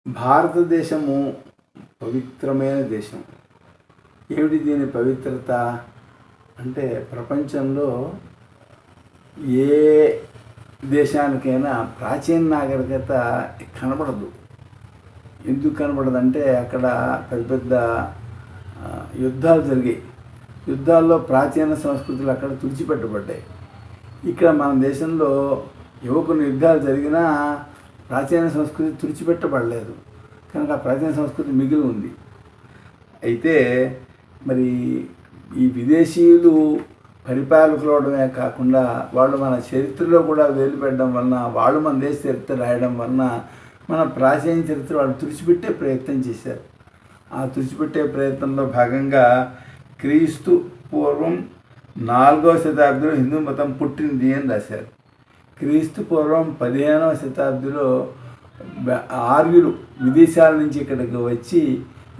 భారతదేశము పవిత్రమైన దేశం. ఏమిటి దీని పవిత్రత అంటే, ప్రపంచంలో ఏ దేశానికైనా ప్రాచీన నాగరికత కనబడదు. ఎందుకు కనబడదంటే, అక్కడ పెద్ద పెద్ద యుద్ధాలు జరిగాయి. యుద్ధాల్లో ప్రాచీన సంస్కృతులు అక్కడ తుడిచిపెట్టబడ్డాయి. ఇక్కడ మన దేశంలో కొన్ని యుద్ధాలు జరిగినా ప్రాచీన సంస్కృతి తుడిచిపెట్టబడలేదు. కనుక ప్రాచీన సంస్కృతి మిగిలి ఉంది. అయితే మరి ఈ విదేశీయులు పరిపాలకులవడమే కాకుండా వాళ్ళు మన చరిత్రలో కూడా వేలు పెట్టడం వలన, వాళ్ళు మన దేశ చరిత్ర రాయడం వలన మన ప్రాచీన చరిత్ర వాళ్ళు తుడిచిపెట్టే ప్రయత్నం చేశారు. ఆ తుడిచిపెట్టే ప్రయత్నంలో భాగంగా క్రీస్తు పూర్వం 4వ శతాబ్దిలో హిందూ మతం పుట్టింది అని రాశారు. క్రీస్తు పూర్వం 15వ శతాబ్దిలో ఆర్యులు విదేశాల నుంచి ఇక్కడికి వచ్చి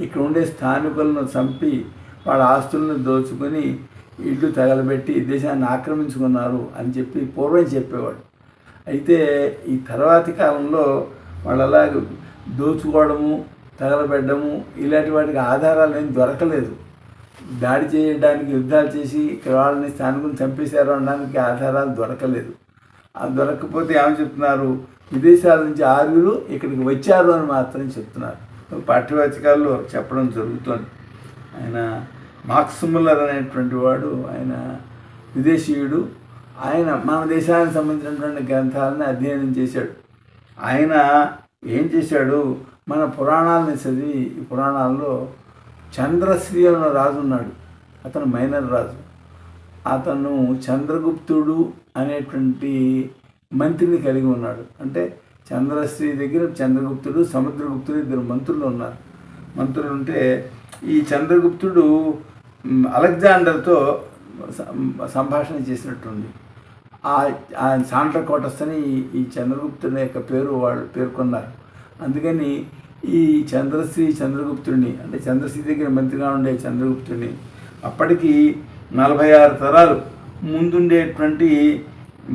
ఇక్కడ ఉండే స్థానికులను చంపి వాళ్ళ ఆస్తులను దోచుకొని ఇళ్ళు తగలబెట్టి దేశాన్ని ఆక్రమించుకున్నారు అని చెప్పి పూర్వం చెప్పేవాడు. అయితే ఈ తర్వాతి కాలంలో వాళ్ళు అలాగే దోచుకోవడము, తగలబెట్టడము ఇలాంటి వాటికి ఆధారాలు ఏం దొరకలేదు. దాడి చేయడానికి యుద్ధాలు చేసి ఇక్కడ వాళ్ళని స్థానికులను చంపేశారు అనడానికి ఆధారాలు దొరకలేదు. దొరకకపోతే ఏమని చెప్తున్నారు, విదేశాల నుంచి ఆర్యులు ఇక్కడికి వచ్చారు అని మాత్రం చెప్తున్నారు. పాఠ్యవాచకాల్లో చెప్పడం జరుగుతుంది. ఆయన మార్క్స్ ముల్లర్ అనేటువంటి వాడు, ఆయన విదేశీయుడు. ఆయన మన దేశానికి సంబంధించినటువంటి గ్రంథాలను అధ్యయనం చేశాడు. ఆయన ఏం చేశాడు, మన పురాణాలని చదివి, ఈ పురాణాల్లో చంద్రశ్రీ అనే రాజు ఉన్నాడు. అతను మైనర్ రాజు. అతను చంద్రగుప్తుడు అనేటువంటి మంత్రిని కలిగి ఉన్నాడు. అంటే చంద్రశ్రీ దగ్గర చంద్రగుప్తుడు, సముద్రగుప్తుడు ఇద్దరు మంత్రులు ఉన్నారు. మంత్రులు ఉంటే ఈ చంద్రగుప్తుడు అలెగ్జాండర్తో సంభాషణ చేసినట్టుంది. ఆ సాంట్రకోటస్ అని ఈ చంద్రగుప్తుని యొక్క పేరు వాళ్ళు పేర్కొన్నారు. అందుకని ఈ చంద్రగుప్తుడిని, అంటే చంద్రశ్రీ దగ్గర మంత్రిగా ఉండే చంద్రగుప్తుడిని అప్పటికి 46 తరాలు ముందుండేటువంటి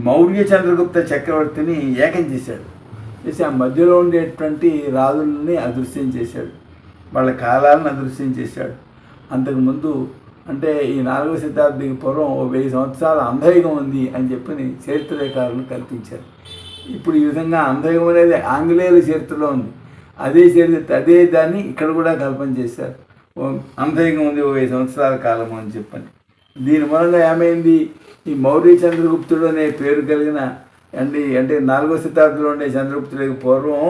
మౌర్య చంద్రగుప్త చక్రవర్తిని ఏకం చేశాడు. చేసి ఆ మధ్యలో ఉండేటువంటి రాజులని అదృశ్యం చేశాడు, వాళ్ళ కాలాలను అదృశ్యం చేశాడు. అంతకుముందు అంటే ఈ 4వ శతాబ్దికి పూర్వం 1000 సంవత్సరాల అంధయుగం ఉంది అని చెప్పని చరిత్రకారులు కల్పించారు. ఇప్పుడు ఈ విధంగా అంధయుగం అనేది ఆంగ్లేయుల చరిత్రలో ఉంది. అదే దాన్ని ఇక్కడ కూడా కల్పన చేశారు. అంధయుగం ఉంది 1000 సంవత్సరాల కాలం అని చెప్పని. దీని మూలంగా ఏమైంది, ఈ మౌర్య చంద్రగుప్తుడు అనే పేరు కలిగిన అంటే 4వ శతాబ్దిలో ఉండే చంద్రగుప్తుడికి పూర్వం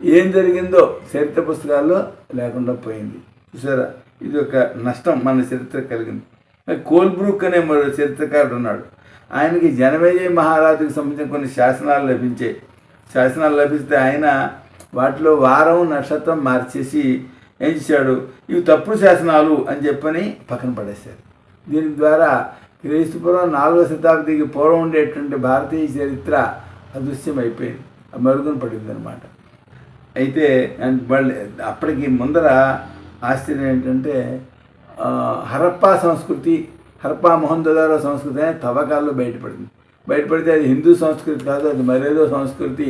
ఏం జరిగిందో చరిత్ర పుస్తకాల్లో లేకుండా పోయింది. చూసారా, ఇది ఒక నష్టం మన చరిత్ర కలిగింది. కోల్బ్రూక్ అనే మరో చరిత్రకారుడు ఉన్నాడు. ఆయనకి జనమేజయ మహారాజుకు సంబంధించిన కొన్ని శాసనాలు లభించాయి. శాసనాలు లభిస్తే ఆయన వాటిలో వారం నక్షత్రం మార్చేసి ఏం చేశాడు, ఇవి తప్పుడు శాసనాలు అని చెప్పని పక్కన పడేశారు. దీని ద్వారా క్రీస్తుపూర్వం 4వ శతాబ్దికి పూర్వం ఉండేటువంటి భారతీయ చరిత్ర అదృశ్యం అయిపోయింది, మరుగున పడింది అనమాట. అయితే వాళ్ళు అప్పటికి ముందర ఆశ్చర్యం ఏంటంటే, హరప్పా మొహంజదారో సంస్కృతి అనే తవ్వకాల్లో బయటపడితే అది హిందూ సంస్కృతి కాదు, అది మరేదో సంస్కృతి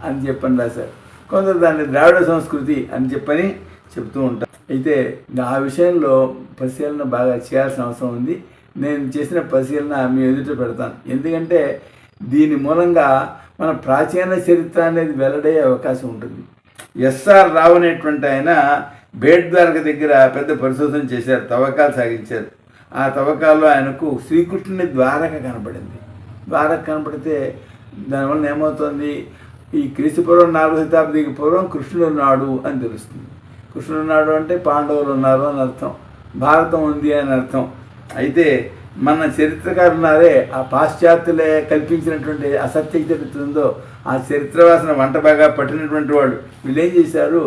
అని చెప్పని రాశారు. కొందరు దాన్ని ద్రావిడ సంస్కృతి అని చెప్పని చెప్తూ ఉంటారు. అయితే ఆ విషయంలో పరిశీలన బాగా చేయాల్సిన అవసరం ఉంది. నేను చేసిన పరిశీలన మీ ఎదుట పెడతాను. ఎందుకంటే దీని మూలంగా మన ప్రాచీన చరిత్ర అనేది వెల్లడయ్యే అవకాశం ఉంటుంది. ఎస్ఆర్ రావు అనేటువంటి ఆయన బేట్ ద్వారక దగ్గర పెద్ద పరిశోధన చేశారు, తవ్వకాలు సాగించారు. ఆ తవ్వకాల్లో ఆయనకు శ్రీకృష్ణుని ద్వారక కనపడింది. ద్వారక కనపడితే దానివల్ల ఏమవుతుంది, ఈ క్రీస్తుపూర్వం 4వ శతాబ్దికి పూర్వం కృష్ణుడు ఉన్నాడు అని తెలుస్తుంది. కృష్ణుడు ఉన్నాడు అంటే పాండవులు ఉన్నారు అని అర్థం, భారతం ఉంది అని అర్థం. అయితే మన చరిత్రకారులు ఉన్నారే, ఆ పాశ్చాత్యులే కల్పించినటువంటి అసత్య చరిత్ర ఉందో ఆ చరిత్రవాసన వంట బాగా పట్టినటువంటి వాళ్ళు వీళ్ళు ఏం చేశారు,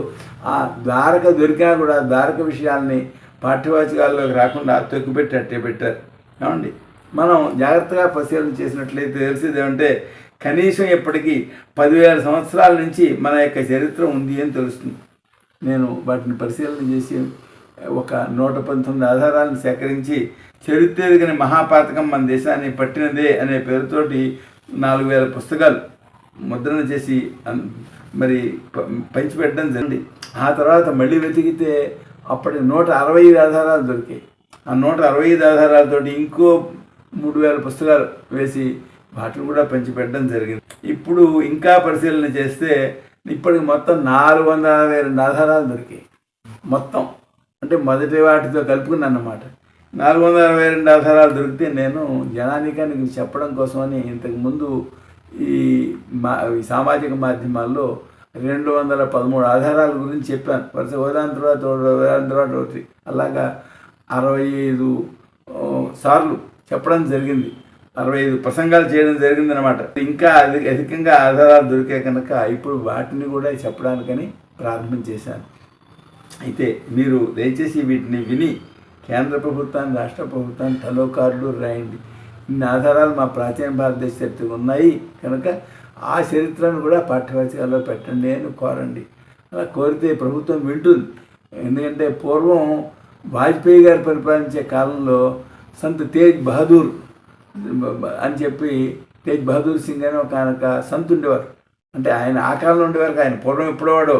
ఆ ద్వారక దొరికినా కూడా ద్వారక విషయాల్ని పాఠ్యవాచకాల్లోకి రాకుండా తొక్కిపెట్టి అట్టే పెట్టారు. ఏమండి, మనం జాగ్రత్తగా పరిశీలన చేసినట్లయితే తెలిసేది ఏమంటే, కనీసం ఇప్పటికీ 10,000 సంవత్సరాల నుంచి మన యొక్క చరిత్ర ఉంది అని తెలుస్తుంది. నేను వాటిని పరిశీలన చేసి ఒక 119 ఆధారాలను సేకరించి చరిత్ర ఎరిగిన మహాపాతకం మన దేశాన్ని పట్టినదే అనే పేరుతోటి 4,000 పుస్తకాలు ముద్రణ చేసి మరి పంచిపెట్టడం జరిగింది. ఆ తర్వాత మళ్ళీ వెతికితే అప్పటి 165 ఆధారాలు దొరికాయి. ఆ 165 ఆధారాలతోటి ఇంకో 3000 పుస్తకాలు వేసి వాటిని కూడా పంచిపెట్టడం జరిగింది. ఇప్పుడు ఇంకా పరిశీలన చేస్తే ఇప్పటికి మొత్తం 462 ఆధారాలు దొరికాయి. మొత్తం అంటే మొదటి వాటితో కలుపుకుని అన్నమాట 462 ఆధారాలు దొరికితే నేను జనానికానికి చెప్పడం కోసమని ఇంతకుముందు ఈ సామాజిక మాధ్యమాల్లో 213 ఆధారాల గురించి చెప్పాను. వరుస ఒకదాని తర్వాత ఒకటి అలాగా 65 సార్లు చెప్పడం జరిగింది. 65 ప్రసంగాలు చేయడం జరిగింది అనమాట. ఇంకా అధికంగా ఆధారాలు దొరికే కనుక ఇప్పుడు వాటిని కూడా చెప్పడానికని ప్రారంభం చేశాను. అయితే మీరు దయచేసి వీటిని విని కేంద్ర ప్రభుత్వాన్ని, రాష్ట్ర ప్రభుత్వాన్ని తలోకారులు రాయండి. ఇన్ని ఆధారాలు మా ప్రాచీన భారతదేశ చరిత్రకు ఉన్నాయి కనుక ఆ చరిత్రను కూడా పాఠ్యపుస్తకాల్లో పెట్టండి అని కోరండి. అలా కోరితే ప్రభుత్వం వింటుంది. ఎందుకంటే పూర్వం వాజ్పేయి గారు పరిపాలించే కాలంలో సంత్ తేజ్ బహదూర్ అని చెప్పి తేజ్ బహదూర్ సింగ్ అని ఒక సంత్ ఉండేవారు. అంటే ఆయన ఆ కాలంలో ఉండేవారు, ఆయన పూర్వం ఎప్పుడోవాడో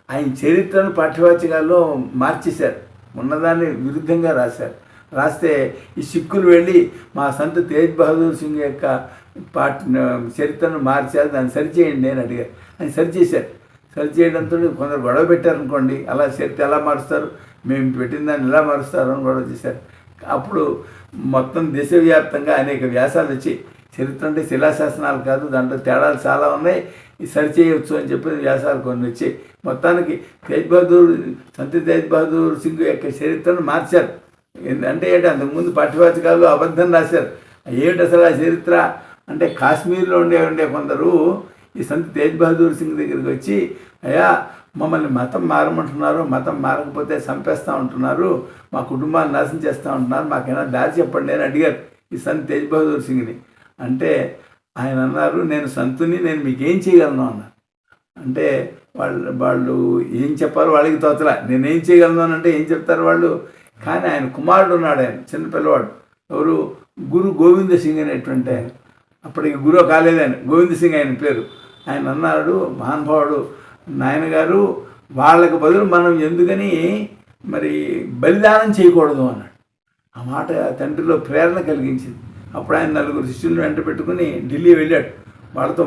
ఆయన చరిత్రను పాఠ్యపుస్తకాల్లో మార్చేశారు. ఉన్నదాన్ని విరుద్ధంగా రాస్తే ఈ సిక్కులు వెళ్ళి మా సంత్ తేజ్ బహదూర్ సింగ్ యొక్క చరిత్రను మార్చారు, దాన్ని సరిచేయండి అని అడిగారు. ఆయన సరిచేశారు. సరిచేయడంతో కొందరు గొడవ పెట్టారనుకోండి, అలా చరిత్ర ఎలా మారుస్తారు, మేము పెట్టిన దాన్ని ఎలా మారుస్తారు అని గొడవ చేశారు. అప్పుడు మొత్తం దేశవ్యాప్తంగా అనేక వ్యాసాలు వచ్చి చరిత్ర అంటే శిలాశాసనాలు కాదు, దాంట్లో తేడాలు చాలా ఉన్నాయి, సరిచేయవచ్చు అని చెప్పి వ్యాసాలు కొన్ని వచ్చాయి. మొత్తానికి సంత్ తేజ్ బహదూర్ సింగ్ యొక్క చరిత్రను మార్చారు. అంటే అంతకుముందు పాఠ్యపుస్తకాల్లో అబద్ధం రాశారు. ఏమిటి అసలు ఆ చరిత్ర అంటే కాశ్మీర్లో ఉండే కొందరు ఈ సంత్ తేజ్ బహదూర్ సింగ్ దగ్గరికి వచ్చి, అయ్యా మమ్మల్ని మతం మారమంటున్నారు, మతం మారకపోతే చంపేస్తూ ఉంటున్నారు, మా కుటుంబాన్ని నాశనం చేస్తూ ఉంటున్నారు, మాకైనా దారి చెప్పండి అని అడిగారు ఈ సంత్ తేజ్ బహదూర్ సింగ్ని. అంటే ఆయన అన్నారు, నేను సంతుని, నేను మీకేం చేయగలను అన్నారు. అంటే వాళ్ళు ఏం చెప్పారు వాళ్ళకి తోచలా. నేనేం చేయగలను అని అంటే ఏం చెప్తారు వాళ్ళు. కానీ ఆయన కుమారుడు ఉన్నాడు, ఆయన చిన్నపిల్లవాడు, ఎవరు గురు గోవింద సింగ్ అనేటువంటి ఆయన. అప్పటికి గురువు కాలేదు ఆయన, గోవింద సింగ్ ఆయన పేరు. ఆయన అన్నాడు, మహానుభావుడు, నాయనగారు వాళ్ళకి బదులు మనం ఎందుకని మరి బలిదానం చేయకూడదు అన్నాడు. ఆ మాట తండ్రిలో ప్రేరణ కలిగించింది. అప్పుడు ఆయన 4 శిష్యులను వెంట పెట్టుకుని ఢిల్లీ వెళ్ళాడు. వాళ్ళతో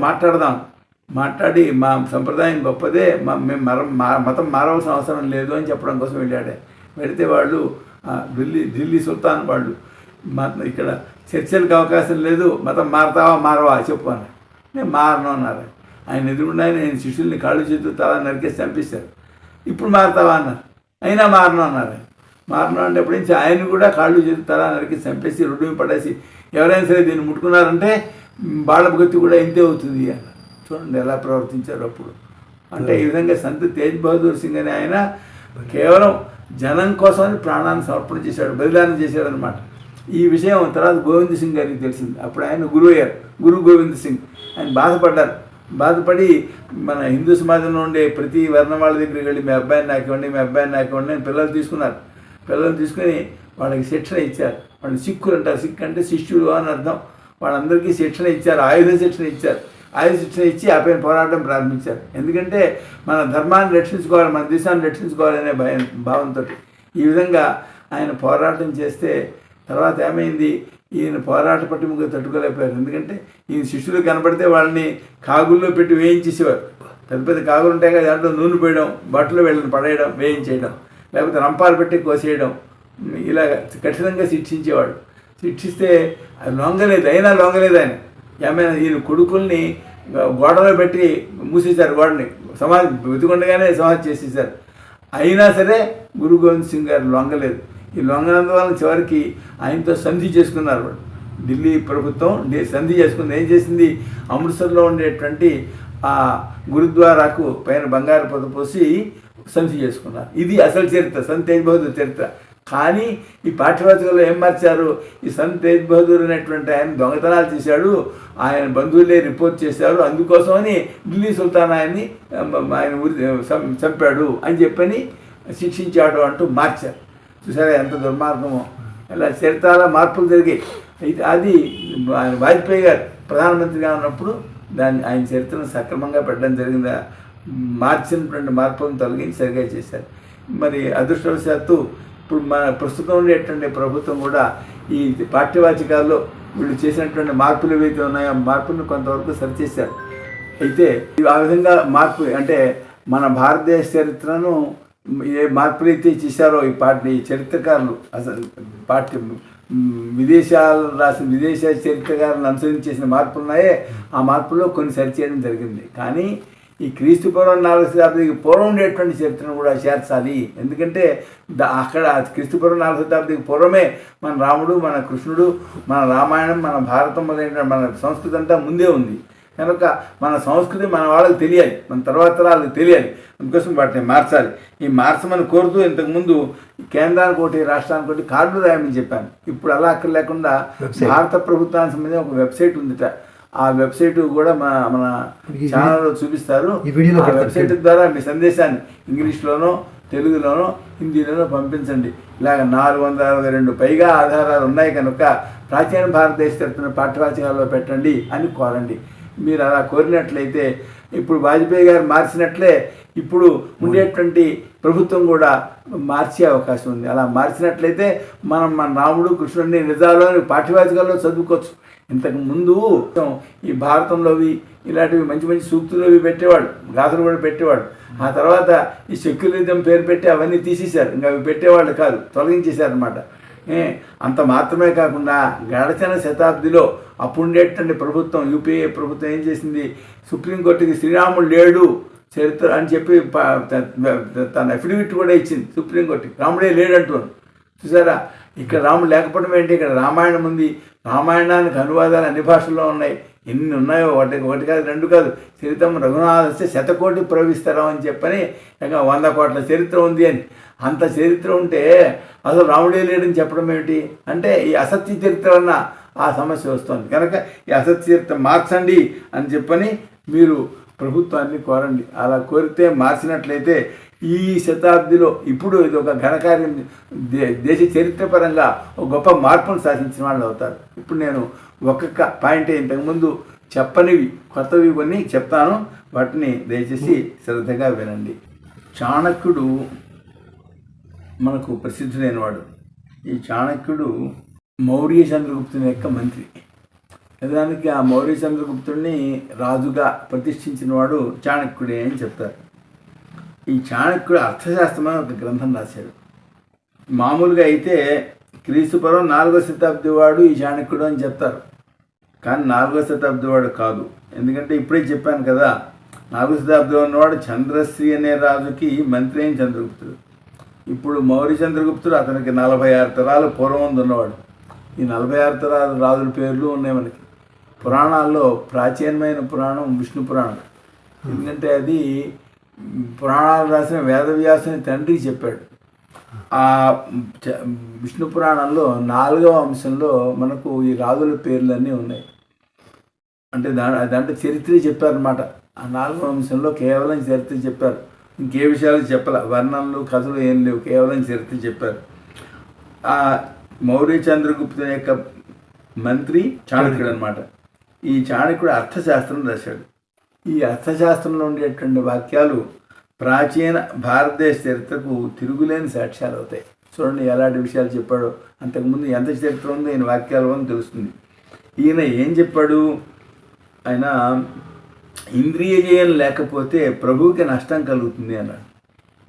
మాట్లాడి మా సంప్రదాయం గొప్పదే, మేము మతం మారవలసిన అవసరం లేదు అని చెప్పడం కోసం వెళ్ళాడే. వెళితే వాళ్ళు ఢిల్లీ సుల్తాన్ వాళ్ళు ఇక్కడ చర్చలకు అవకాశం లేదు, మతం మారవా చెప్పు అన్నారు. నేను మారను అన్నారు. ఆయన ఎదురుకుండా నేను శిష్యుల్ని కాళ్ళు చేతులు తల నరికేసి చంపిస్తారు. ఇప్పుడు మారతావా అన్నారు. అయినా మారను అన్నారు. మారను అంటే ఎప్పటి నుంచి ఆయన కూడా కాళ్ళు చేతులు తల నరికేసి చంపేసి రోడ్డు పడేసి ఎవరైనా సరే దీన్ని ముట్టుకున్నారంటే బాళ్ళ గతి కూడా ఇంతే అవుతుంది అన్నారు. చూడండి ఎలా ప్రవర్తించారు అప్పుడు. అంటే ఈ విధంగా సంత్ తేజ్ బహదూర్ సింగ్ అని ఆయన కేవలం జనం కోసమని ప్రాణాన్ని సమర్పణ చేశాడు, బలిదానం చేశాడు అనమాట. ఈ విషయం తర్వాత గోవింద్ సింగ్ గారికి తెలిసింది. అప్పుడు ఆయన గురువు అయ్యారు, గురు గోవింద్ సింగ్. ఆయన బాధపడి మన హిందూ సమాజంలో ఉండే ప్రతి వర్ణం వాళ్ళ దగ్గరికి వెళ్ళి మీ అబ్బాయిని నాకివ్వండి అని పిల్లలు తీసుకున్నారు. పిల్లలు తీసుకుని వాళ్ళకి శిక్షణ ఇచ్చారు. వాళ్ళు సిక్కులు అంటారు. సిక్ అంటే శిష్యుడు అని అర్థం. వాళ్ళందరికీ శిక్షణ ఇచ్చారు, ఆయుధ శిక్షణ ఇచ్చి ఆ పైన పోరాటం ప్రారంభించారు. ఎందుకంటే మన ధర్మాన్ని రక్షించుకోవాలి, మన దేశాన్ని రక్షించుకోవాలనే భావంతో ఈ విధంగా ఆయన పోరాటం చేస్తే తర్వాత ఏమైంది, ఈయన పోరాట పట్టిముగా తట్టుకోలేకపోయారు. ఎందుకంటే ఈయన శిష్యులు కనబడితే వాళ్ళని కాగుల్లో పెట్టి వేయించేసేవారు. పెద్ద కాగులు ఉంటాయి కదా, దాంట్లో నూనె పోయడం, బట్టలు వీళ్ళని పడేయడం, వేయించేయడం, లేకపోతే రంపాలు పెట్టి కోసేయడం, ఇలాగ కఠినంగా శిక్షించేవాడు. శిక్షిస్తే అది లొంగలేదు ఆయన. ఏమైనా ఈయన కొడుకుల్ని గోడలో పెట్టి మూసేశారు, గోడని సమాధి వెతుకుండగానే సమాధి చేసేసారు. అయినా సరే గురు గోవింద్ సింగ్ గారు లొంగలేదు. ఈ లొంగనందువలన చివరికి ఆయనతో సంధి చేసుకున్నారు. ఢిల్లీ ప్రభుత్వం సంధి చేసుకుంది. ఏం చేసింది, అమృత్సర్లో ఉండేటువంటి ఆ గురుద్వారాకు పైన బంగారు పొద పోసి సంధి చేసుకున్నారు. ఇది అసలు చరిత్ర, సంత్ తేజ్ బహదూర్ చరిత్ర. కానీ ఈ పాఠ్యపుస్తకాల్లో ఏం మార్చారు, ఈ సంత్ తేజ్ బహదూర్ అనేటువంటి ఆయన దొంగతనాలు చేశాడు, ఆయన బంధువులే రిపోర్ట్ చేశారు, అందుకోసమని ఢిల్లీ సుల్తాన్ ఆయన చంపాడు అని చెప్పని శిక్షించాడు అంటూ మార్చారు. చూసారా ఎంత దుర్మార్గమో. ఇలా చరిత్రలో మార్పులు జరిగాయి. అయితే అది వాజ్పేయి గారు ప్రధానమంత్రిగా ఉన్నప్పుడు ఆయన చరిత్రను సక్రమంగా పెట్టడం జరిగిందా. మార్చినటువంటి మార్పులను తొలగించి సరిగా చేశారు. మరి అదృష్టవశాత్తు ఇప్పుడు మన ప్రస్తుతం ఉండేటువంటి ప్రభుత్వం కూడా ఈ పాఠ్యవాచకాల్లో వీళ్ళు చేసినటువంటి మార్పులు ఏవైతే ఉన్నాయో ఆ మార్పులను కొంతవరకు సరిచేశారు. అయితే ఆ విధంగా మార్పు అంటే మన భారతదేశ చరిత్రను ఏ మార్పులు అయితే చేశారో ఈ చరిత్రకారులు అసలు విదేశాలు రాసిన విదేశ చరిత్రకారులను అనుసరించి చేసిన మార్పులు ఉన్నాయే, ఆ మార్పుల్లో కొన్ని సరిచేయడం జరిగింది. కానీ ఈ క్రీస్తు పూర్వం 4వ శతాబ్దికి పూర్వం ఉండేటువంటి చరిత్రను కూడా చేర్చాలి. ఎందుకంటే అక్కడ క్రీస్తు పూర్వం 4వ శతాబ్దికి పూర్వమే మన రాముడు, మన కృష్ణుడు, మన రామాయణం, మన భారతం మొదలైన మన సంస్కృతి అంతా ముందే ఉంది. కనుక మన సంస్కృతి మన వాళ్ళకి తెలియాలి, మన తర్వాత వాళ్ళకి తెలియాలి. అందుకోసం వాటిని మార్చాలి. ఈ మార్చమని కోరుతూ ఇంతకుముందు కేంద్రానికి ఒకటి రాష్ట్రానికి ఒకటి కార్డులు రాయమని చెప్పాను. ఇప్పుడు అలా అక్కడ లేకుండా భారత ప్రభుత్వానికి సంబంధించిన ఒక వెబ్సైట్ ఉందిట. ఆ వెబ్సైట్ కూడా మన ఛానల్లో చూపిస్తారు. ఆ వెబ్సైట్ ద్వారా మీ సందేశాన్ని ఇంగ్లీష్లోనో, తెలుగులోనో, హిందీలోనో పంపించండి. ఇలాగ 462 పైగా ఆధారాలు ఉన్నాయి కనుక ప్రాచీన భారతదేశ తరపున పాఠ్యవాచకాల్లో పెట్టండి అని కోరండి. మీరు అలా కోరినట్లయితే ఇప్పుడు వాజ్పేయి గారు మార్చినట్లే ఇప్పుడు ఉండేటువంటి ప్రభుత్వం కూడా మార్చే అవకాశం ఉంది. అలా మార్చినట్లయితే మన రాముడు, కృష్ణుడిని నిజాల్లోని పాఠ్యవాచకాల్లో చదువుకోవచ్చు. ఇంతకు ముందు ఈ భారతంలోవి ఇలాంటివి మంచి మంచి సూక్తులు అవి పెట్టేవాడు, గాథలు కూడా పెట్టేవాడు. ఆ తర్వాత ఈ సెక్యులరిజం పేరు పెట్టి అవన్నీ తీసేశారు. ఇంకా అవి పెట్టేవాళ్ళు కాదు, తొలగించేశారనమాట. అంత మాత్రమే కాకుండా గడచిన శతాబ్దిలో అప్పుడుండేటువంటి ప్రభుత్వం యూపీఏ ప్రభుత్వం ఏం చేసింది, సుప్రీంకోర్టుకి శ్రీరాముడు లేడు చరిత్ర అని చెప్పి తన అఫిడవిట్ కూడా ఇచ్చింది సుప్రీంకోర్టుకి. రాముడే లేడంటున్నాను. చూసారా, ఇక్కడ రాముడు లేకపోవడం ఏంటి? ఇక్కడ రామాయణం ఉంది. రామాయణానికి అనువాదాలు అన్ని భాషల్లో ఉన్నాయి. ఎన్ని ఉన్నాయో ఒకటి కాదు, 2 కాదు. చరిత్రం రఘునాథస్య శతకోటి ప్రవేశిస్తారా అని చెప్పని ఇంకా 100 కోట్ల చరిత్ర ఉంది అని. అంత చరిత్ర ఉంటే అసలు రాముడే లేడని చెప్పడం ఏమిటి? అంటే ఈ అసత్య చరిత్ర వలన ఆ సమస్య వస్తుంది. కనుక ఈ అసత్య చరిత్ర మార్చండి అని చెప్పని మీరు ప్రభుత్వాన్ని కోరండి. అలా కోరితే మార్చినట్లయితే ఈ శతాబ్దిలో ఇప్పుడు ఇది ఒక ఘనకార్యం, దేశ చరిత్రపరంగా ఒక గొప్ప మార్పును సాధించిన వాళ్ళు అవుతారు. ఇప్పుడు నేను ఒక్కొక్క పాయింట్ ఇంతకుముందు చెప్పనివి కొత్తవి కొన్ని చెప్తాను, వాటిని దయచేసి శ్రద్ధగా వినండి. చాణక్యుడు మనకు ప్రసిద్ధుడైనవాడు. ఈ చాణక్యుడు మౌర్య చంద్రగుప్తుని యొక్క మంత్రి. నిజానికి ఆ మౌర్య చంద్రగుప్తుడిని రాజుగా ప్రతిష్ఠించిన వాడు చాణక్యుడే అని చెప్తారు. ఈ చాణక్యుడు అర్థశాస్త్రం అని ఒక గ్రంథం రాశాడు. మామూలుగా అయితే క్రీస్తుపూర్వం 4వ శతాబ్ది వాడు ఈ చాణక్యుడు అని చెప్తారు. కానీ 4వ శతాబ్ది వాడు కాదు. ఎందుకంటే ఇప్పుడే చెప్పాను కదా, 4వ శతాబ్దిలో ఉన్నవాడు చంద్రశ్రీ అనే రాజుకి మంత్రి అయిన చంద్రగుప్తుడు. ఇప్పుడు మౌర్య చంద్రగుప్తుడు అతనికి 46 తరాలు పూర్వం ఉన్నవాడు. ఈ 46 తరాల రాజుల పేర్లు ఉన్నాయి మనకి. పురాణాల్లో ప్రాచీనమైన పురాణం విష్ణు పురాణం. ఎందుకంటే అది పురాణాలు రాసిన వేదవ్యాసుని తండ్రికి చెప్పాడు. ఆ విష్ణు పురాణంలో 4వ అంశంలో మనకు ఈ రాజుల పేర్లన్నీ ఉన్నాయి. అంటే దాంట్లో చరిత్ర చెప్పారనమాట. ఆ 4వ అంశంలో కేవలం చరిత్ర చెప్పారు, ఇంకే విషయాలు చెప్పాల. వర్ణనలు, కథలు ఏం లేవు, కేవలం చరిత్ర చెప్పారు. ఆ మౌర్య చంద్రగుప్తుని యొక్క మంత్రి చాణక్యుడు అనమాట. ఈ చాణక్యుడు అర్థశాస్త్రం రాశాడు. ఈ అర్థశాస్త్రంలో ఉండేటువంటి వాక్యాలు ప్రాచీన భారతదేశ చరిత్రకు తిరుగులేని సాక్ష్యాలు అవుతాయి. చూడండి ఎలాంటి విషయాలు చెప్పాడో. అంతకుముందు ఎంత చరిత్ర ఉందో ఈయన వాక్యాలు అని తెలుస్తుంది. ఈయన ఏం చెప్పాడు? ఆయన ఇంద్రియ జయం లేకపోతే ప్రభువుకి నష్టం కలుగుతుంది అన్నాడు.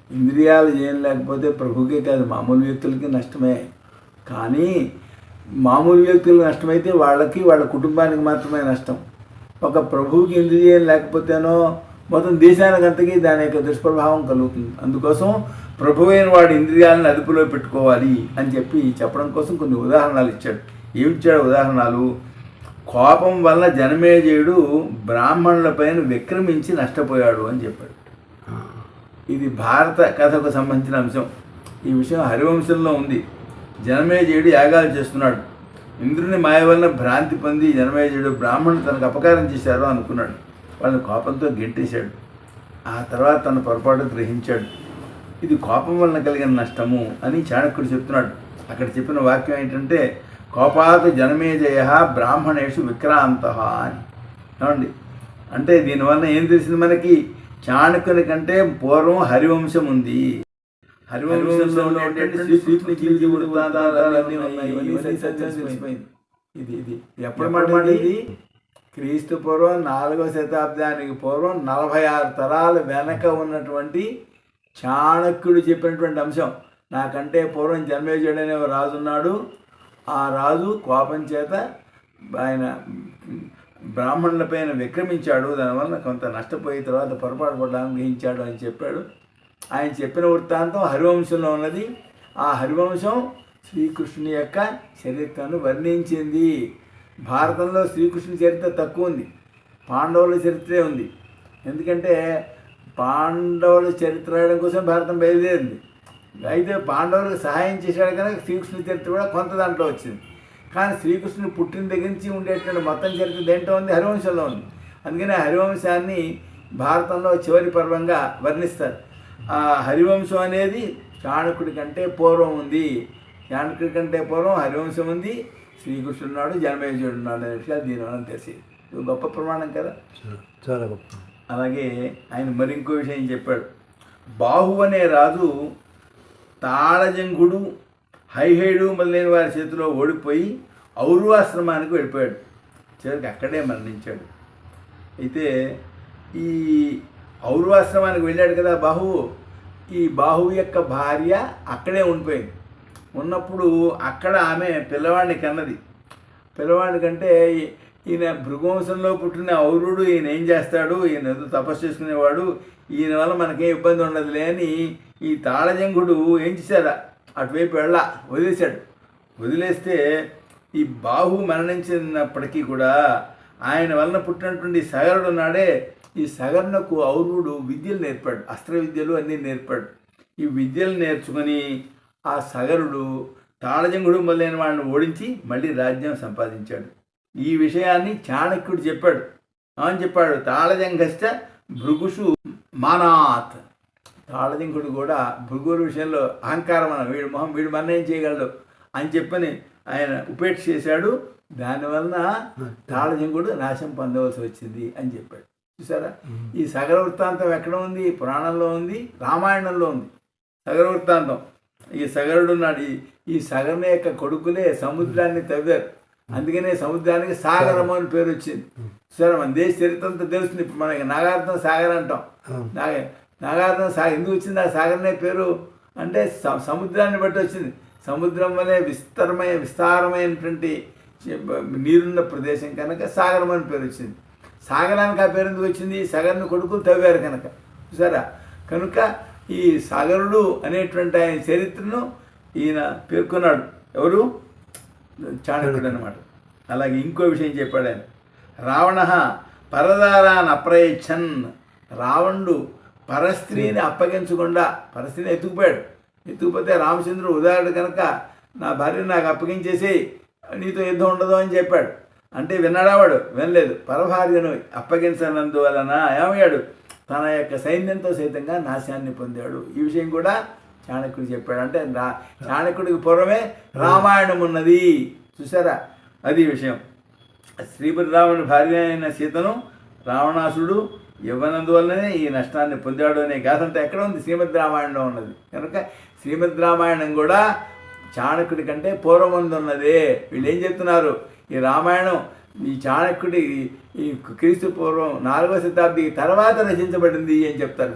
ఇంద్రియాల జయం లేకపోతే ప్రభువుకే కాదు మామూలు వ్యక్తులకి నష్టమే. కానీ మామూలు వ్యక్తులకు నష్టమైతే వాళ్ళకి, వాళ్ళ కుటుంబానికి మాత్రమే నష్టం. ఒక ప్రభువుకి ఇంద్రియం లేకపోతేనో మొత్తం దేశానికి అంతకీ దాని యొక్క దుష్ప్రభావం కలుగుతుంది. అందుకోసం ప్రభువైన వాడి ఇంద్రియాలను అదుపులో పెట్టుకోవాలి అని చెప్పడం కోసం కొన్ని ఉదాహరణలు ఇచ్చాడు. ఏమిచ్చాడు ఉదాహరణలు? కోపం వల్ల జనమేజయుడు బ్రాహ్మణులపైన విక్రమించి నష్టపోయాడు అని చెప్పాడు. ఇది భారత కథకు సంబంధించిన అంశం. ఈ విషయం హరివంశంలో ఉంది. జనమేజయుడు యాగాలు చేస్తున్నాడు. ఇంద్రుని మాయ వలన భ్రాంతి పొంది జనమేజయుడు బ్రాహ్మణుడు తనకు అపకారం చేశారు అనుకున్నాడు. వాళ్ళని కోపంతో గెంటేశాడు. ఆ తర్వాత తన పొరపాటు గ్రహించాడు. ఇది కోపం వలన కలిగిన నష్టము అని చాణక్యుడు చెప్తున్నాడు. అక్కడ చెప్పిన వాక్యం ఏంటంటే కోపాత్ జనమేజయ బ్రాహ్మణేషు విక్రాంత అని. ఏమండి అంటే దీనివల్ల ఏం తెలిసింది మనకి? చాణక్యుని కంటే పూర్వం హరివంశం ఉంది. హరివంశంలో ఉండేటువంటి శ్రీకృష్ణ జీవిత వృత్తాంతాలన్నీ ఉన్నాయి. ఇది ఎప్పుడు మాట? ఇది క్రీస్తు పూర్వం 4వ శతాబ్దానికి పూర్వం 46 తరాలు వెనక ఉన్నటువంటి చాణక్యుడు చెప్పినటువంటి అంశం. నాకంటే పూర్వం జన్మేజయుడు అనే రాజు ఉన్నాడు. ఆ రాజు కోపం చేత ఆయన బ్రాహ్మణులపైన విక్రమించాడు. దానివల్ల కొంత నష్టపోయి తర్వాత పొరపాటు పడ్డాన్ని గ్రహించాడు అని చెప్పాడు. ఆయన చెప్పిన వృత్తాంతం హరివంశంలో ఉన్నది. ఆ హరివంశం శ్రీకృష్ణుని యొక్క చరిత్రను వర్ణించింది. భారతంలో శ్రీకృష్ణుని చరిత్ర తక్కువ ఉంది, పాండవుల చరిత్రే ఉంది. ఎందుకంటే పాండవుల చరిత్ర రాయడం కోసం భారతం బయలుదేరింది. అయితే పాండవులకు సహాయం చేశాడు కనుక శ్రీకృష్ణుని చరిత్ర కూడా కొంత దాంట్లో వచ్చింది. కానీ శ్రీకృష్ణుని పుట్టిన దగ్గర నుంచి ఉండేటువంటి మొత్తం చరిత్ర దేంట్లో ఉంది? హరివంశంలో ఉంది. అందుకని హరివంశాన్ని భారతంలో చివరి పర్వంగా వర్ణిస్తారు. ఆ హరివంశం అనేది చాణక్యుడి కంటే పూర్వం ఉంది. చాణక్యుడి కంటే పూర్వం హరివంశం ఉంది. శ్రీకృష్ణుడు ఉన్నాడు, జనమేజయుడు ఉన్నాడు అనే విషయాలు దీనివల్ల తెలిసి గొప్ప ప్రమాణం కదా, చాలా గొప్ప. అలాగే ఆయన మరి ఇంకో విషయం చెప్పాడు. బాహు అనే రాజు తాళజంగుడు, హైహేడు మొదలైన వారి చేతిలో ఓడిపోయి ఔర్వాశ్రమానికి వెళ్ళిపోయాడు. చివరికి అక్కడే మరణించాడు. అయితే ఈ ఔర్వాశ్రమానికి వెళ్ళాడు కదా బాహువు. ఈ బాహువు యొక్క భార్య అక్కడే ఉండిపోయింది. ఉన్నప్పుడు అక్కడ ఆమె పిల్లవాడిని కన్నది. పిల్లవాడి కంటే ఈయన భృగువంశంలో పుట్టిన ఔరుడు ఈయన ఏం చేస్తాడు, ఈయన ఏదో తపస్సు చేసుకునేవాడు, ఈయన వల్ల మనకేం ఇబ్బంది ఉండదులే అని ఈ తాళజంగుడు ఏం చేశాడు, అటువైపు వదిలేశాడు. వదిలేస్తే ఈ బాహు మరణించినప్పటికీ కూడా ఆయన వలన పుట్టినటువంటి సగరుడు ఉన్నాడే, ఈ సగరునకు ఔరుడు విద్యలు నేర్పాడు, అస్త్ర విద్యలు అన్నీ నేర్పాడు. ఈ విద్యలు నేర్చుకొని ఆ సగరుడు తాళజంగుడు మొదలైన వాళ్ళని ఓడించి మళ్ళీ రాజ్యం సంపాదించాడు. ఈ విషయాన్ని చాణక్యుడు చెప్పాడు. అని చెప్పాడు, తాళజంగశ్చ భృగుషు మానాత్. తాళజంగుడు కూడా భృగుడు విషయంలో అహంకారం వీడు మన ఏం చేయగలడు అని చెప్పని ఆయన ఉపేక్ష చేశాడు. దానివలన తాళజంగుడు నాశం పొందవలసి వచ్చింది అని చెప్పాడు. చూసారా, ఈ సగర వృత్తాంతం ఎక్కడ ఉంది? పురాణంలో ఉంది, రామాయణంలో ఉంది సగర వృత్తాంతం. ఈ సగరుడు ఉన్నాడు. ఈ సగరుని యొక్క కొడుకులే సముద్రాన్ని తవ్వారు. అందుకనే సముద్రానికి సాగరము అని పేరు వచ్చింది. సరే, మన దేశ చరిత్ర అంతా తెలుస్తుంది. ఇప్పుడు మనకి నాగార్జున సాగర్ అంటాం. నాగార్జున సాగర్ ఎందుకు వచ్చింది? ఆ సాగరనే పేరు అంటే సముద్రాన్ని బట్టి వచ్చింది. సముద్రం వలె విస్తారమైనటువంటి నీరున్న ప్రదేశం కనుక సాగరం అని పేరు వచ్చింది. సాగరానికి ఆ పేరు ఎందుకు వచ్చింది? సగరుని కొడుకులు తవ్వారు కనుక. చూసారా, కనుక ఈ సాగరుడు అనేటువంటి ఆయన చరిత్రను ఈయన పేర్కొన్నాడు. ఎవరు? చాణక్యుడు అన్నమాట. అలాగే ఇంకో విషయం చెప్పాడు ఆయన. రావణ పరదారాన్ని అప్రయచ్చన్. రావణుడు పరస్త్రీని అప్పగించకుండా పరస్త్రీని ఎత్తుకుపోతే రామచంద్రుడు ఉదాహరణ కనుక నా భార్యను నాకు అప్పగించేసి నీతో యుద్ధం ఉండదు అని చెప్పాడు. అంటే విన్నాడా? వాడు వినలేదు. పరభార్యను అప్పగించనందువలన ఏమయ్యాడు? తన యొక్క సైన్యంతో సైతంగా నాశాన్ని పొందాడు. ఈ విషయం కూడా చాణక్యుడు చెప్పాడు. అంటే చాణక్యుడికి పూర్వమే రామాయణం ఉన్నది. చూసారా, అది విషయం. శ్రీరాముని భార్య అయిన సీతను రావణాసుడు ఇవ్వనందువల్లనే ఈ నష్టాన్ని పొందాడు అనే గాథంతా ఎక్కడ ఉంది? శ్రీమద్ రామాయణంలో ఉన్నది. కనుక శ్రీమద్ రామాయణం కూడా చాణక్యుడి కంటే పూర్వం ఉన్నదే. వీళ్ళు ఏం చెప్తున్నారు? ఈ రామాయణం ఈ చాణక్యుడి ఈ క్రీస్తు పూర్వం 4వ శతాబ్ది తర్వాత రచించబడింది అని చెప్తారు.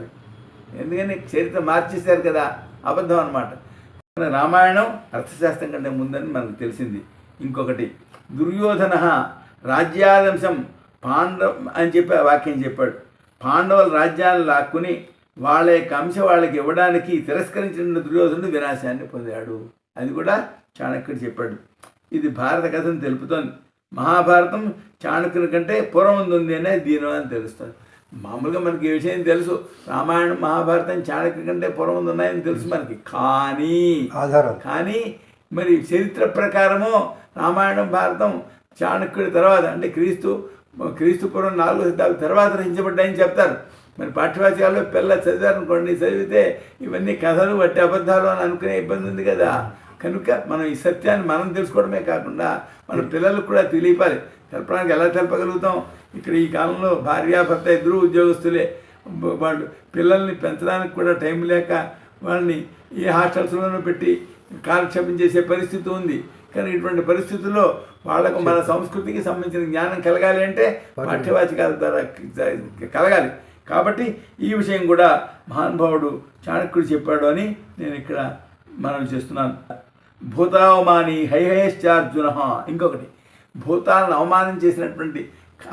ఎందుకని చరిత్ర మార్చేశారు కదా, అబద్ధం అన్నమాట. రామాయణం అర్థశాస్త్రం కంటే ముందని మనకు తెలిసింది. ఇంకొకటి, దుర్యోధన రాజ్యాదంశం పాండవ అని చెప్పి ఆ వాక్యం చెప్పాడు. పాండవుల రాజ్యాన్ని లాక్కుని వాళ్ళ యొక్క అంశ వాళ్ళకి ఇవ్వడానికి తిరస్కరించిన దుర్యోధనుడు వినాశాన్ని పొందాడు. అది కూడా చాణక్యుడు చెప్పాడు. ఇది భారత కథను తెలుపుతోంది. మహాభారతం చాణక్యుని కంటే పూర్వం ఉంది అనేది దీనివల్ల తెలుస్తుంది. మామూలుగా మనకి ఈ విషయం తెలుసు, రామాయణం మహాభారతం చాణక్యుని కంటే పూర్వం ఉన్నాయని తెలుసు మనకి. కానీ మరి చరిత్ర ప్రకారము రామాయణం భారతం చాణక్యుడి తర్వాత అంటే క్రీస్తు పూర్వం 4వ శతాబ్దం తర్వాత రచించబడ్డాయని చెప్తారు. మరి పాఠ్యవాక్యాల్లో పిల్ల చదివారనుకోండి, చదివితే ఇవన్నీ కథలు వట్టి అబద్ధాలు అని అనుకునే ఇబ్బంది ఉంది కదా. కనుక మనం ఈ సత్యాన్ని మనం తెలుసుకోవడమే కాకుండా మన పిల్లలకు కూడా తెలియపాలి. తెలపడానికి ఎలా తెలపగలుగుతాం? ఇక్కడ ఈ కాలంలో భార్యాభర్త ఇద్దరు ఉద్యోగస్తులే, వాళ్ళు పిల్లల్ని పెంచడానికి కూడా టైం లేక వాళ్ళని ఈ హాస్టల్స్లోనూ పెట్టి కాలక్షేపం చేసే పరిస్థితి ఉంది. కానీ ఇటువంటి పరిస్థితుల్లో వాళ్ళకు మన సంస్కృతికి సంబంధించిన జ్ఞానం కలగాలి అంటే పాఠ్యవాచకాల ద్వారా కలగాలి. కాబట్టి ఈ విషయం కూడా మహానుభావుడు చాణక్యుడు చెప్పాడు అని నేను ఇక్కడ మనం చేస్తున్నాను. భూతావమాని హైహయశ్చార్జున. ఇంకొకటి, భూతాలను అవమానం చేసినటువంటి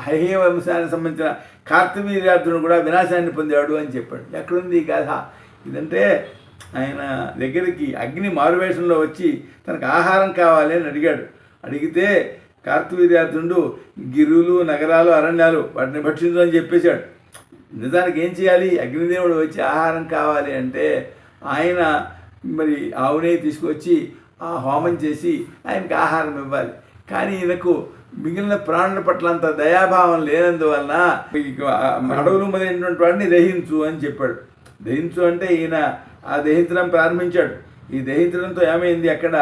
హైహయ వంశానికి సంబంధించిన కార్తవీర్యార్జునుడు కూడా వినాశాన్ని పొందాడు అని చెప్పాడు. ఎక్కడుంది ఈ గాథ? ఇదంటే ఆయన దగ్గరికి అగ్ని మారువేషంలో వచ్చి తనకు ఆహారం కావాలి అని అడిగాడు. అడిగితే కార్తవీర్యార్జునుడు గిరులు, నగరాలు, అరణ్యాలు వాటిని భక్షించు అని చెప్పేశాడు. నిజానికి ఏం చేయాలి? అగ్నిదేవుడు వచ్చి ఆహారం కావాలి అంటే ఆయన మరి ఆవునే తీసుకొచ్చి ఆ హోమం చేసి ఆయనకి ఆహారం ఇవ్వాలి. కానీ ఈయనకు మిగిలిన ప్రాణుల పట్ల అంత దయాభావం లేనందువలన అడవులు మొదలైనటువంటి వాడిని దహించు అని చెప్పాడు. దహించు అంటే ఈయన ఆ దహించడం ప్రారంభించాడు. ఈ దహించడంతో ఏమైంది, అక్కడ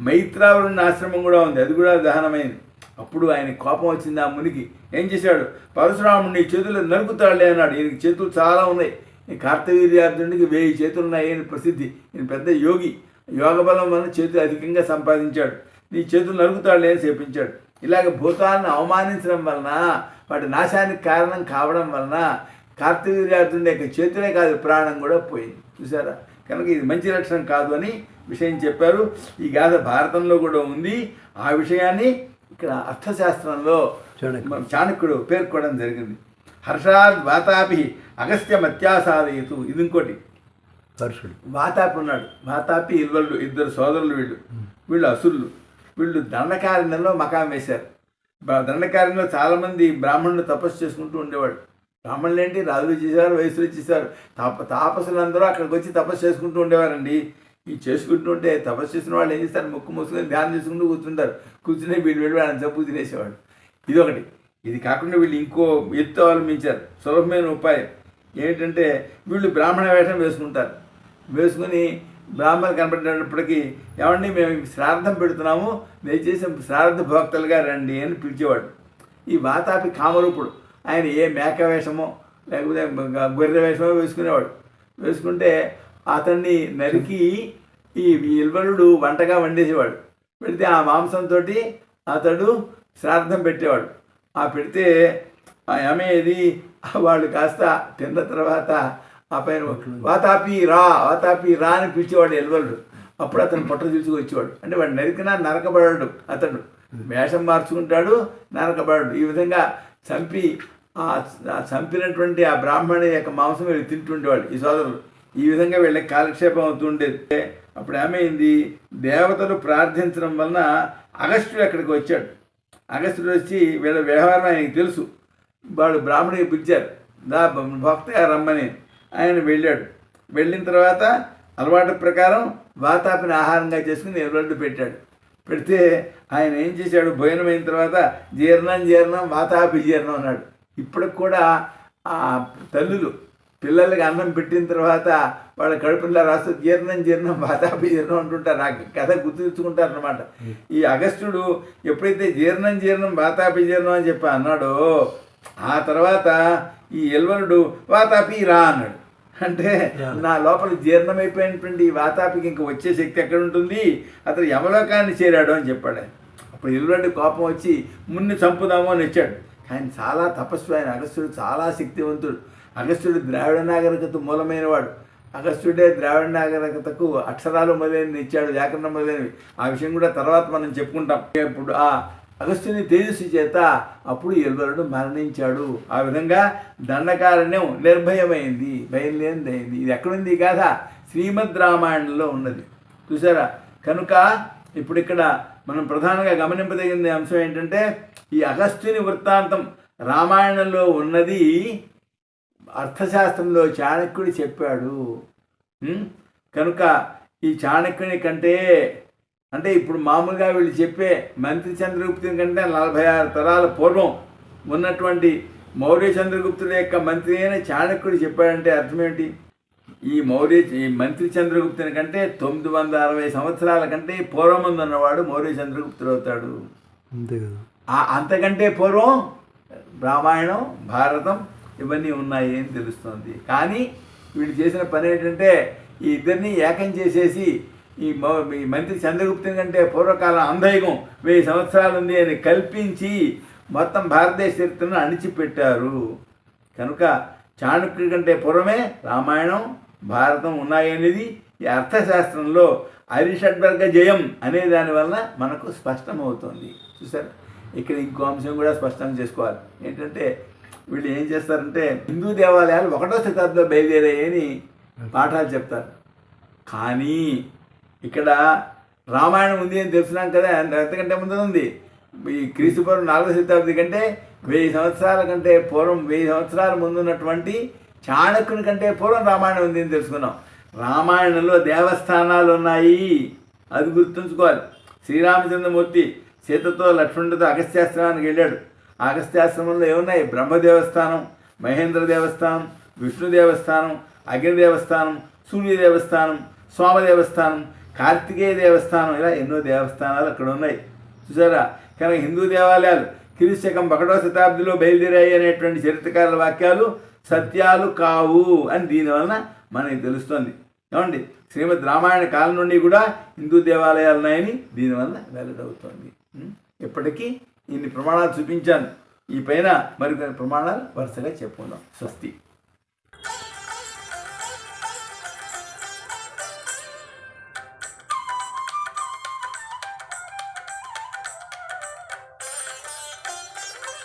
మైత్రావరుని ఆశ్రమం కూడా ఉంది, అది కూడా దహనమైంది. అప్పుడు ఆయన కోపం వచ్చింది ఆ మునికి. ఏం చేశాడు? పరశురాముడిని చేతులు నరుకుతాడులే అన్నాడు. ఈయనకి చేతులు చాలా ఉన్నాయి. ఈ కార్తవీర్యార్జునుడికి 1000 చేతులు ఉన్నాయి అని ప్రసిద్ధి. ఈయన పెద్ద యోగి, యోగ బలం వలన చేతులు అధికంగా సంపాదించాడు. నీ చేతులు నరుకుతాడులే అని చెప్పించాడు. ఇలాగ భూతాలను అవమానించడం వలన, వాటి నాశానికి కారణం కావడం వలన కార్తవీర్యార్జునుడి యొక్క చేతులే కాదు, ప్రాణం కూడా పోయింది. చూసారా? కనుక ఇది మంచి లక్షణం కాదు అని విషయం చెప్పారు. ఈ గాథ భారతంలో కూడా ఉంది. ఆ విషయాన్ని ఇక్కడ అర్థశాస్త్రంలో చాణక్యుడు పేర్కొనడం జరిగింది. హర్షాద్ వాతాపి అగస్త్య మత్యాసాదయతు. ఇది ఇంకోటి. వాతాపి ఉన్నాడు. వాతాపి ఇల్వళ్ళు, 2 సోదరులు. వీళ్ళు అసురులు. వీళ్ళు దండకారణ్యంలో మకాం వేశారు. దండకారణ్యంలో చాలామంది బ్రాహ్మణులు తపస్సు చేసుకుంటూ ఉండేవాడు. బ్రాహ్మణులు ఏంటి, రాజులు చేశారు, వయసులు చేశారు. తాపసులందరూ అక్కడికి వచ్చి తపస్సు చేసుకుంటూ ఉండేవారండి. ఈ చేసుకుంటూ ఉంటే తపస్సు చేసిన వాళ్ళు ఏం చేస్తారు, ముక్కు మూసుకొని ధ్యానం చేసుకుంటూ కూర్చుంటారు. కూర్చుని వీళ్ళు వెళ్ళి ఆయన జబ్బు తినేసేవాడు. ఇదొకటి. ఇది కాకుండా వీళ్ళు ఇంకో ఎత్తు అవలంబించారు, సులభమైన ఉపాయం. ఏంటంటే వీళ్ళు బ్రాహ్మణ వేషం వేసుకుంటారు. వేసుకుని బ్రాహ్మణులు కనపడినప్పటికీ, ఏమండి మేము శ్రాద్ధం పెడుతున్నాము, దయచేసి శ్రాద్ధ భోక్తలుగా రండి అని పిలిచేవాడు. ఈ వాతాపి కామరూపుడు. ఆయన ఏ మేక వేషమో లేకపోతే గొర్రె వేషమో వేసుకునేవాడు. వేసుకుంటే అతన్ని నరికి ఈ ఇల్వలుడు వంటగా వండేసేవాడు. పెడితే ఆ మాంసంతో అతడు శ్రాద్ధం పెట్టేవాడు. ఆ పెడితే ఏమేది, వాళ్ళు కాస్త తిన్న తర్వాత ఆ పైన వాతాపి రా అని పిలిచేవాడు ఎల్వలుడు. అప్పుడు అతను పొట్ట తీసుకొచ్చేవాడు. అంటే వాడు నరికినా నరకబడాడు. అతడు వేషం మార్చుకుంటాడు, నరకబడాడు. ఈ విధంగా చంపినటువంటి ఆ బ్రాహ్మణి యొక్క మాంసం వీళ్ళు తింటుండేవాడు ఈ సోదరులు. ఈ విధంగా వీళ్ళకి కాలక్షేపం అవుతుండేది. అప్పుడు ఏమైంది, దేవతలు ప్రార్థించడం వలన అగస్త్యుడు అక్కడికి వచ్చాడు. అగస్త్యుడు వచ్చి వీళ్ళ వ్యవహారం ఆయనకి తెలుసు. వాడు బ్రాహ్మణికి పిలిచారు, భక్త రమ్మని. ఆయన వెళ్ళాడు. వెళ్ళిన తర్వాత అలవాటు ప్రకారం వాతాపిని ఆహారంగా చేసుకుని ఎల్వల్డు పెట్టాడు. పెడితే ఆయన ఏం చేశాడు, భోజనం అయిన తర్వాత జీర్ణం వాతాపి జీర్ణం అన్నాడు. ఇప్పటికి కూడా ఆ తల్లులు పిల్లలకి అన్నం పెట్టిన తర్వాత వాళ్ళ కడుపులా రాస్తూ జీర్ణం వాతాపి జీర్ణం అంటుంటారు. ఆ కథ గుర్తుంచుకుంటారు అనమాట. ఈ అగస్త్యుడు ఎప్పుడైతే జీర్ణం వాతాపి జీర్ణం అని చెప్పి అన్నాడో, ఆ తర్వాత ఈ ఎల్వలుడు వాతాపి రా అన్నాడు. అంటే నా లోపల జీర్ణమైపోయినటువంటి ఈ వాతాపికి ఇంక వచ్చే శక్తి ఎక్కడ ఉంటుంది, అతను యమలోకాన్ని చేరాడు అని చెప్పాడు. అప్పుడు ఎల్వలుడి కోపం వచ్చి మున్ని చంపుదాము అని వచ్చాడు. ఆయన చాలా తపస్సు. ఆయన అగస్త్యుడు చాలా శక్తివంతుడు. అగస్త్యుడు ద్రావిడ నాగరికత మూలమైన వాడు. అగస్త్యుడే ద్రావిడ నాగరికతకు అక్షరాలు మొదలైనవి ఇచ్చాడు, వ్యాకరణం మొదలైనవి. ఆ విషయం కూడా తర్వాత మనం చెప్పుకుంటాం. ఇప్పుడు ఆ అగస్త్యుని తేజస్సు చేత అప్పుడు ఎల్వలుడు మరణించాడు. ఆ విధంగా దండకారణ్యం నిర్భయమైంది, భయం లేనిదైంది. ఇది ఎక్కడుంది కాదా, శ్రీమద్ రామాయణంలో ఉన్నది. చూసారా? కనుక ఇప్పుడు ఇక్కడ మనం ప్రధానంగా గమనింపదగిన అంశం ఏంటంటే, ఈ అగస్త్యుని వృత్తాంతం రామాయణంలో ఉన్నది అర్థశాస్త్రంలో చాణక్యుడు చెప్పాడు. కనుక ఈ చాణక్యుని కంటే, అంటే ఇప్పుడు మామూలుగా వీళ్ళు చెప్పే మంత్రి చంద్రగుప్తుని కంటే 46 తరాల పూర్వం ఉన్నటువంటి మౌర్య చంద్రగుప్తుడి యొక్క మంత్రి అయిన చాణక్యుడు చెప్పాడంటే అర్థం ఏంటి? ఈ మంత్రి చంద్రగుప్తుని కంటే 960 సంవత్సరాల కంటే పూర్వం ముందు ఉన్నవాడు మౌర్య చంద్రగుప్తుడు అవుతాడు. అంతే కదా. అంతకంటే పూర్వం రామాయణం, భారతం, ఇవన్నీ ఉన్నాయి అని తెలుస్తుంది. కానీ వీళ్ళు చేసిన పని ఏంటంటే ఈ ఇద్దరిని ఏకం చేసేసి ఈ మంత్రి చంద్రగుప్తుని కంటే పూర్వకాలం అంధయుగం 1000 సంవత్సరాలు ఉంది అని కల్పించి మొత్తం భారతదేశ చరిత్రను అణిచిపెట్టారు. కనుక చాణక్యుడి కంటే పూర్వమే రామాయణం భారతం ఉన్నాయి అనేది ఈ అర్థశాస్త్రంలో అరిషడ్వర్గ జయం అనే దానివల్ల మనకు స్పష్టమవుతుంది. చూసారు, ఇక్కడ ఇంకో అంశం కూడా స్పష్టం చేసుకోవాలి. ఏంటంటే వీళ్ళు ఏం చేస్తారంటే హిందూ దేవాలయాలు 1వ శతాబ్దంలో బయలుదేరాయని పాఠాలు చెప్తారు. కానీ ఇక్కడ రామాయణం ఉంది అని తెలుసున్నాం కదా, ఎంతకంటే ముందు ఉంది. ఈ క్రీస్తుపూర్వం 4వ శతాబ్ది కంటే 1000 సంవత్సరాల కంటే పూర్వం 1000 సంవత్సరాల ముందు ఉన్నటువంటి చాణక్యుని కంటే పూర్వం రామాయణం ఉంది అని తెలుసుకున్నాం. రామాయణంలో దేవస్థానాలు ఉన్నాయి, అది గుర్తుంచుకోవాలి. శ్రీరామచంద్రమూర్తి సీతతో లక్ష్మణుడితో అగస్త్యాశ్రమానికి వెళ్ళాడు. ఆ అగస్త్యాశ్రమంలో ఏమున్నాయి? బ్రహ్మ దేవస్థానం, మహేంద్ర దేవస్థానం, విష్ణు దేవస్థానం, అగ్ని దేవస్థానం, సూర్య దేవస్థానం, సోమ దేవస్థానం, కార్తికేయ దేవస్థానం, ఇలా ఎన్నో దేవస్థానాలు అక్కడ ఉన్నాయి. చూసారా? కనుక హిందూ దేవాలయాలు క్రీస్తుశకం 1వ శతాబ్దిలో బయలుదేరాయి అనేటువంటి చరిత్రకారుల వాక్యాలు సత్యాలు కావు అని దీనివలన మనకి తెలుస్తుంది. ఏమండి, శ్రీమద్ రామాయణ కాలం నుండి కూడా హిందూ దేవాలయాలు ఉన్నాయని దీనివల్ల వెల్లడవుతుంది. ఇప్పటికీ ఇన్ని ప్రమాణాలు చూపించాను. ఈ పైన మరికొన్ని ప్రమాణాలు వరుసగా చెప్పుకుందాం. స్వస్తి.